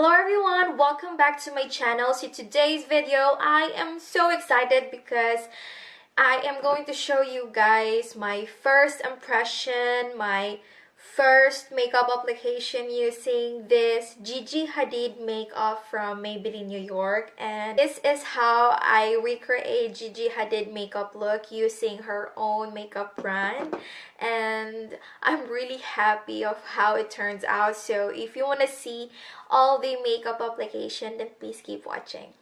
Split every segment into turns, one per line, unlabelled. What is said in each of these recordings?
Hello everyone, welcome back to my channel. So today's video, I am so excited because I am going to show you guys my first impression, my first makeup application using this Gigi Hadid makeup from Maybelline, New York. And this is how I recreate Gigi Hadid makeup look using her own makeup brand. And I'm really happy of how it turns out. So if you want to see all the makeup application, then please keep watching.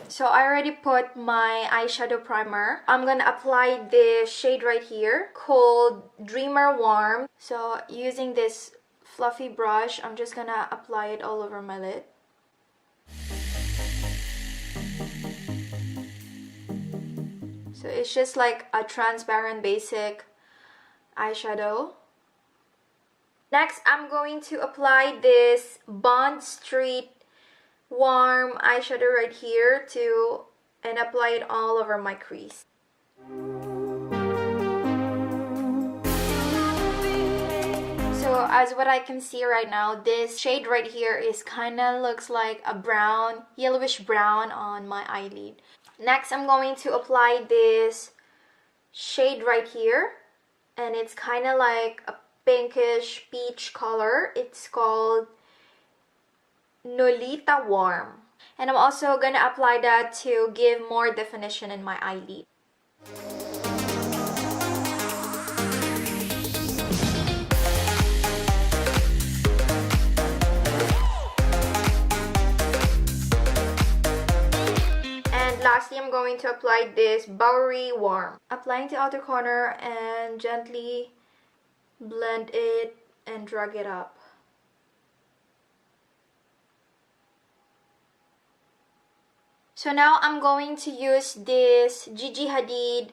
So I already put my eyeshadow primer. I'm gonna apply this shade right here called Dreamer Warm. So using this fluffy brush, I'm just gonna apply it all over my lid. So it's just like a transparent basic eyeshadow. Next, I'm going to apply this Bond Street warm eyeshadow right here and apply it all over my crease. So as what I can see right now, this shade right here is kind of looks like a brown, yellowish brown on my eyelid. Next, I'm going to apply this shade right here, and it's kind of like a pinkish peach color. It's called Nolita Warm, and I'm also gonna apply that to give more definition in my eyelid. And lastly, I'm going to apply this Bowery Warm. Applying the outer corner and gently blend it and drag it up. So now I'm going to use this Gigi Hadid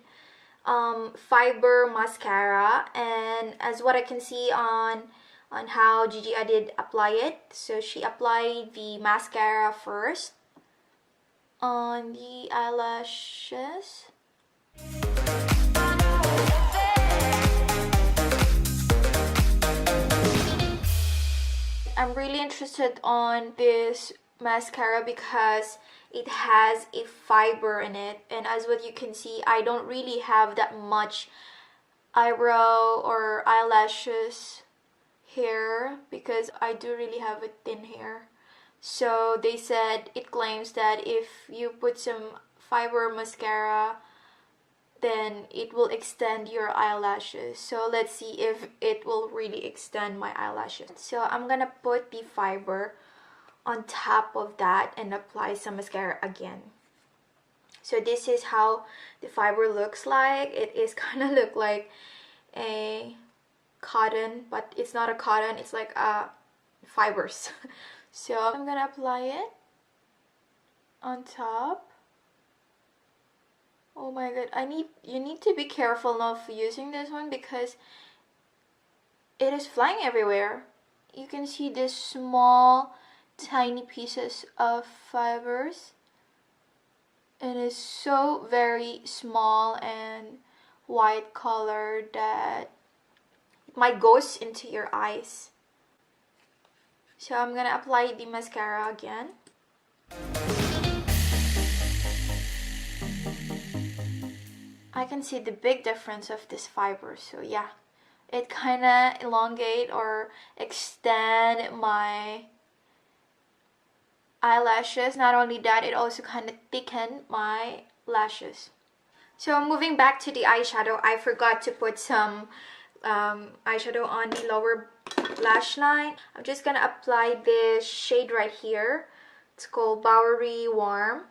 fiber mascara, and as what I can see on how Gigi Hadid apply it, so she applied the mascara first on the eyelashes. I'm really interested on this mascara because it has a fiber in it, and as what you can see, I don't really have that much eyebrow or eyelashes hair because I do really have a thin hair. So they said, it claims that if you put some fiber mascara, then it will extend your eyelashes. So let's see if it will really extend my eyelashes. So I'm gonna put the fiber on top of that and apply some mascara again. So this is how the fiber looks like. It is kind of look like a cotton, but it's not a cotton, it's like fibers. So I'm gonna apply it on top. Oh my god, you need to be careful of using this one because it is flying everywhere. You can see this small tiny pieces of fibers, and it's so very small and white color that it might go into your eyes. So I'm gonna apply the mascara again. I can see the big difference of this fiber, so yeah, it kind of elongate or extend my eyelashes. Not only that, it also kind of thickened my lashes. So moving back to the eyeshadow, I forgot to put some eyeshadow on the lower lash line. I'm just gonna apply this shade right here. It's called Bowery Warm.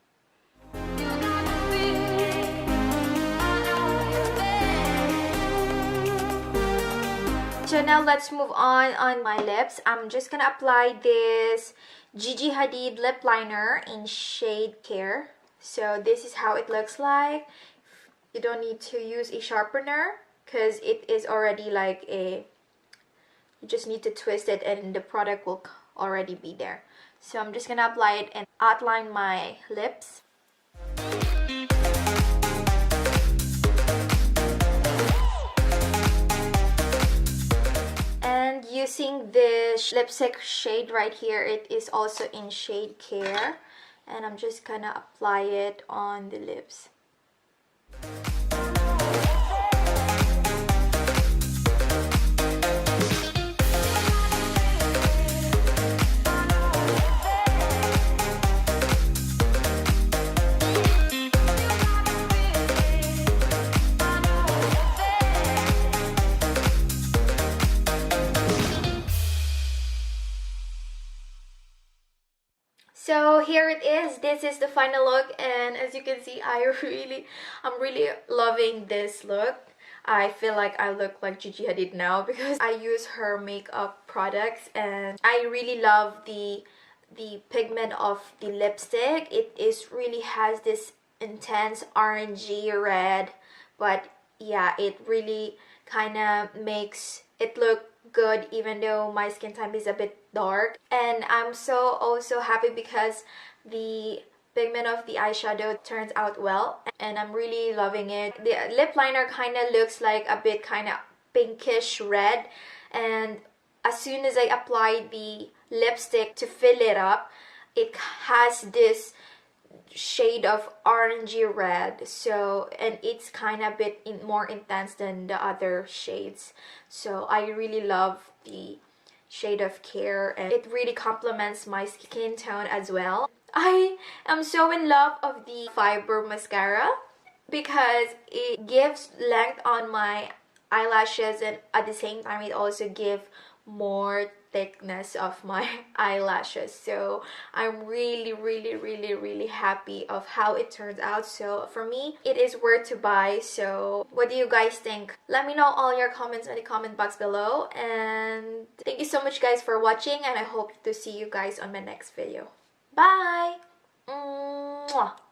So now let's move on my lips. I'm just gonna apply this Gigi Hadid lip liner in shade Care. So this is how it looks like. You don't need to use a sharpener because it is already like you just need to twist it and the product will already be there. So I'm just gonna apply it and outline my lips. And using this lipstick shade right here. It is also in shade Care, and I'm just gonna apply it on the lips. So here it is. This is the final look, and as you can see, I'm really loving this look. I feel like I look like Gigi Hadid now because I use her makeup products, and I really love the pigment of the lipstick. It is really has this intense orangey red, but yeah, it really kind of makes it look good even though my skin type is a bit dark. And I'm also happy because the pigment of the eyeshadow turns out well, and I'm really loving it. The lip liner kind of looks like a bit kind of pinkish red, and as soon as I applied the lipstick to fill it up, it has this shade of orangey red, so, and it's kind of a bit more intense than the other shades. So I really love the shade of Care, and it really complements my skin tone as well. I am so in love of the fiber mascara because it gives length on my eyelashes, and at the same time it also gives more thickness of my eyelashes. So I'm really happy of how it turns out. So for me, it is worth to buy. So what do you guys think? Let me know all your comments in the comment box below, and thank you so much guys for watching, and I hope to see you guys on my next video. Bye. Mwah.